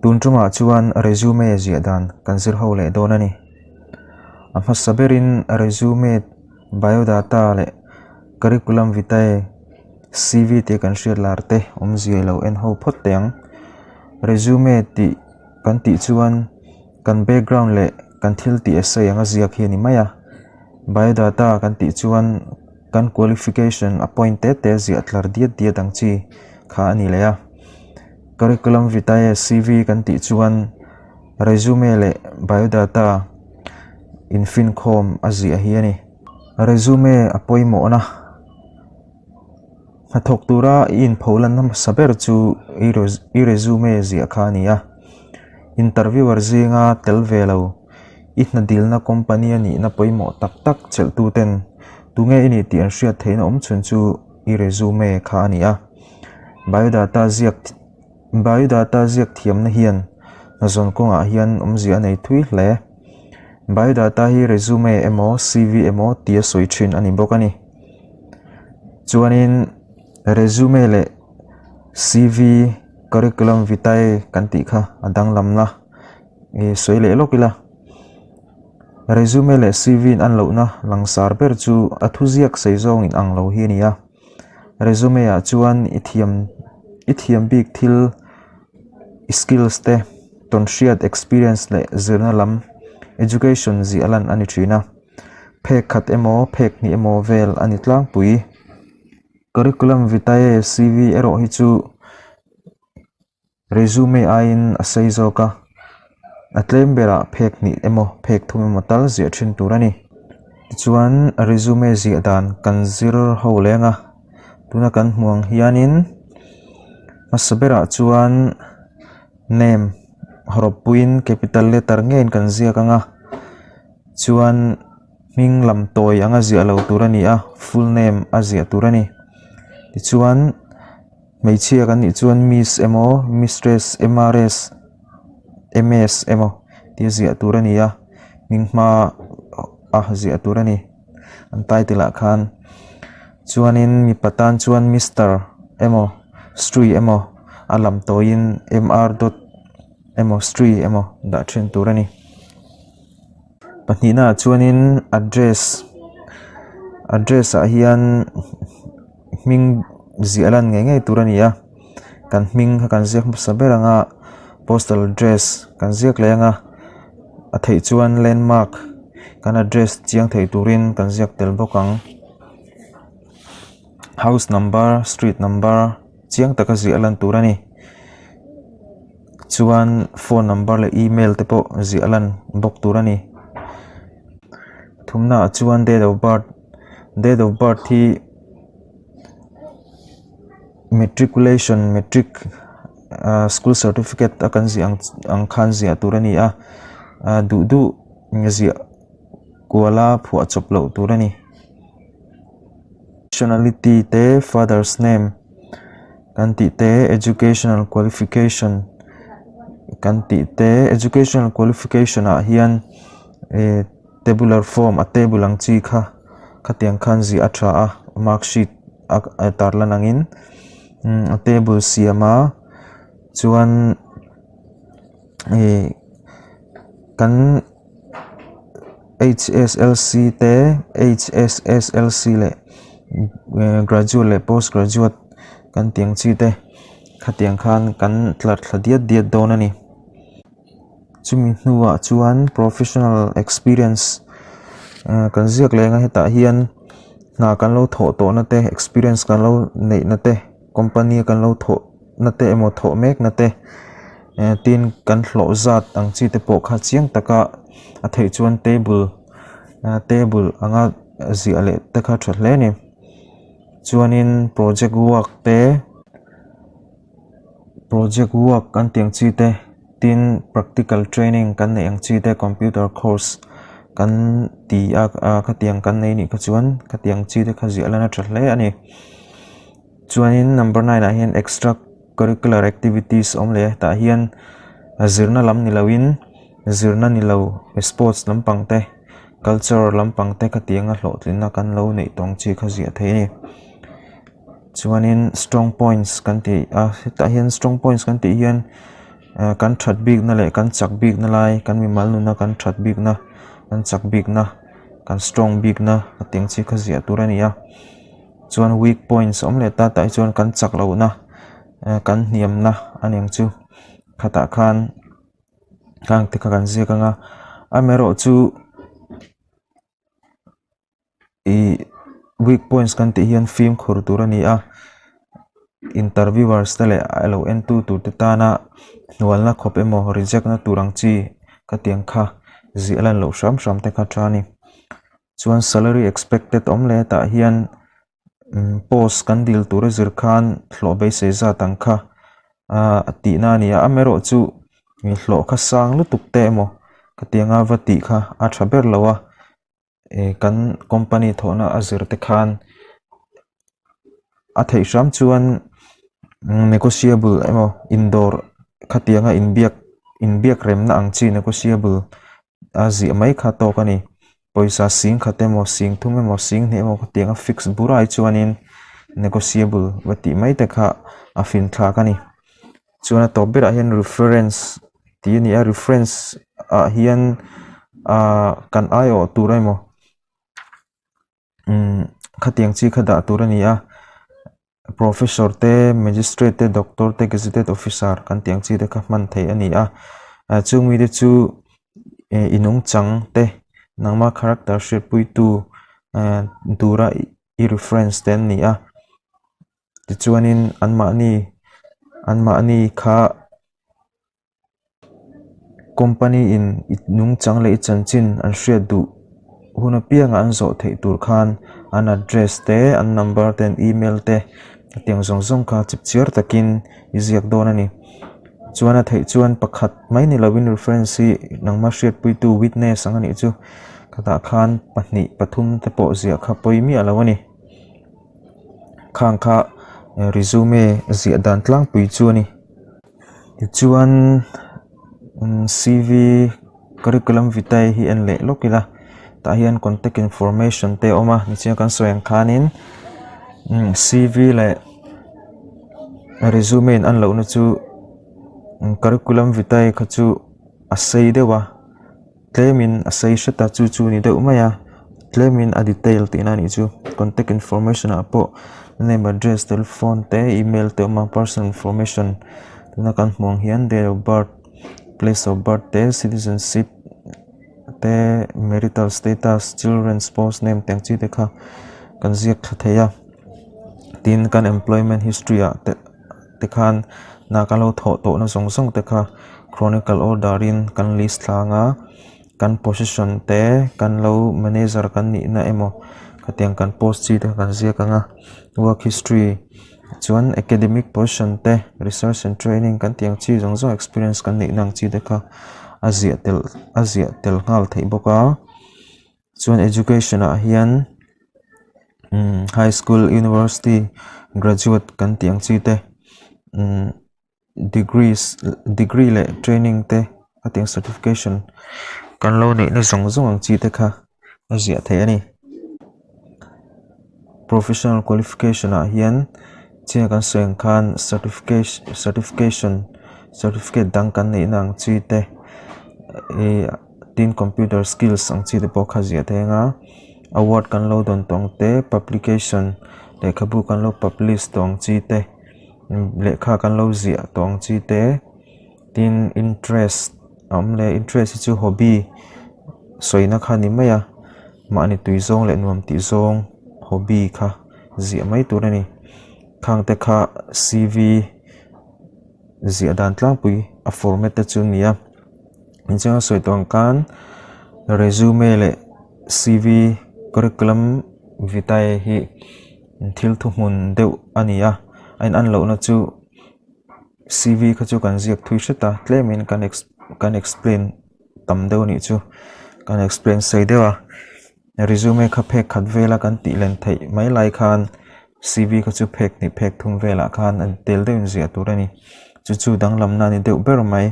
tuntunga chuan resume zia dan kan zir ho le don ani amma saberin resume biodata le curriculum vitae CV te kan share larte zia lo en ho phot teng resume ti kan ti chuan kan background le kan thil ti essay anga ziak hi ni maya biodata kan ti chuan kan qualification appointed te zia tlar dia dang chi kha ani le ya curriculum vitae CV kan ti chuan resume le biodata infincom azia hi ani resume apoimo na hathok tura in pholan nam saber chu i resume zia kha ni ya interviewer zinga telvelo itna dilna company ani na poimo tak chel tu ten tunge ini ti an hriat thein chun chu i resume kha ani a biodata ziak thiam na hian na zon konga hian zia nei thui hle biodata hi resume emo CV emo tia soi thin ani bokani chuanin resume le CV curriculum vitae kan ti kha adang lamna soi le lokila resume le CV an lo na langsar ber chu athuziak seizong in ang lo hi nia resume a chuan ithiam big thil skills te tonshiat experience le zirna lam education zi alan ani thina phek khat emo phek ni emo vel ani tlang pui curriculum vitae CV ero hi chu resume ain aseizoka atlem bera phek ni emo phek thum matal zia thin turani chuan resume zia dan kan zir ho lenga tuna kan hmuang hianin asabera chuan name horopuin capital letter ngein kan zia kanga chuan ming lam toy anga zia lo turani a full name azia turani chuan meichia kan ni chuan miss emo mistress MRS MS emo tia zia turani a mingma zia turani an title khan chuanin mi patan chuan Mr emo Street emo alam toin MR dot emo Street emo da thin turani pahnina chuanin address a hian ming zialan nge turani a kan ming kan ziak saberanga postal address kan ziak lenga a thei chuan landmark kan address chiang thei turin kan ziak tel bokang house number street number chiang taka zialan turani chuan phone number le email te po zialan bok turani thumna chuan date of birth hi metric school certificate akan zi ang khan zia turani a du zia kuala phu achop lo turani nationality te father's name kan ti te educational qualification kan ti te educational qualification a hian tabular form a table ang chi kha khatiang khan zi atha a mark sheet a tarlan angin a table siama chuan kan HSLC le graduate le postgraduate kan tiang chi te khatiang khan kan tlar thadiat donani chumi hnuwa chuan professional experience kan ziak lenga heta hian na kan lo tho to na te experience kan lo nei na te company kan lo tho na te emo tho mek na te tin kan hlo zat ang chi te po kha chiang taka a thei chuan table anga zia le te kha that hle ni chuanin project work kan tiang chi te tin practical training kan nei ang chi te computer course kan ti a khatiang kan nei ni kha chuan khatiang chi te kha zia lana that hle ani chuanin number 9 a hian extra curricular activities omle ta hian zirna lam ni lo sports lampang te culture lampang te khatianga hlo tlina kan lo nei tong chi kha zia thei ni chuanin strong points kan ti ta hian strong points kan ti hian kan that big na le kan chak big na lai kan mi mal nu na kan that big na kan chak big na kan strong big na ating chi kha zia tur ani a chuan weak points om le ta tai chuan kan chak lo na kan niam na aneng chu khata khan kang te kan zia kanga amero chu weak points kan te hian film khur tur ani a interviewers tale alo n2 tu te ta na nual na khop emo reject na turang chi ka tiang kha zialan lo sham sham te kha thani chuan salary expected om le ta hian post kan dil tur zir khan thlo be se za tang kha ati na ni a amero chu mi thlo kha sang lu tuk te emo ka tianga vati kha a thaber lawa kan company thona azir te khan a thei sham chuan negotiable emo indoor khatianga inbiak rem na ang chi negotiable azi mai kha to kani poisa sing khatemo sing thumemo sing hemo khatianga fix burai chuanin negotiable wati mai te kha a fin thla kani chuan to bera hian reference ti ni a reference a hian kan ayo turaimo khatiang chi khada turani a professor te magistrate te doctor te gazetted officer kan tiang chi te kha man thei ani a chung mi de chu inung chang te nangma character sheet pui tu dura I reference ten ni a ti chuanin anma ni kha company in inung chang le chan chin an hriat du huna pianga an zo thei tur khan an address te an number ten email te tiang zong kha chip chiar takin iziak don ani chuan a thei chuan pakhat mai ni lovin reference nangma hriat pui tu witness angani chu kata khan pahni pathum te po zia kha poimi alawani khang kha resume zia dan tlang pui chu ani chuan CV curriculum vitae hi en le lokila ta hian contact information te oma ni chiang kan soeng khanin CV le resume an lo na chu curriculum vitae kha chu asei dewa claimin asei shata chu ni de umaya claimin a detail te na ni chu contact information apo name address telephone te email te oma personal information tuna kan mong hian date of birth place of birth te citizenship te marital status children spouse name teng chi te kha kan ziak theya tin kan employment history a te khan na kan lo tho to na song te kha chronicle order in kan list thanga kan position te kan lo manager kan ni na emo khatiang kan post chi te kan ziak anga work history chuan academic position te research and training kan tiang chi zong experience kan ni nang chi te kha azia tel ngal thei boka chuan education a hian high school university graduate kan tiang chi te degree le training te ating certification kan lo ni na zong ang chi te kha azia thei ani professional qualification a hian chia kan soeng khan certificate dang kan nei nang chi te tin computer skills ang chi te pokha zia thenga award kan lo don tong te publication lekha bu kan lo publish tong chi te lekha kan lo zia tong chi te tin interest interest chu hobby soina kha ni maya mani tuizong le nuam ti zong hobby kha zia mai turani khang te kha CV zia dan tlang pui a format te chu nia inchang soi tong kan resume le CV curriculum vitae hi thil thu mun deuh ania an lo na chu CV kha chu kan ziak thui sheta claimin kan explain tam deuh ni chu kan explain sei dewa resume kha phek khat vela kan ti len thei mai lai khan CV kha chu phek thum vela khan an tel deuh zia turani chu dang lam na ni deuh ber mai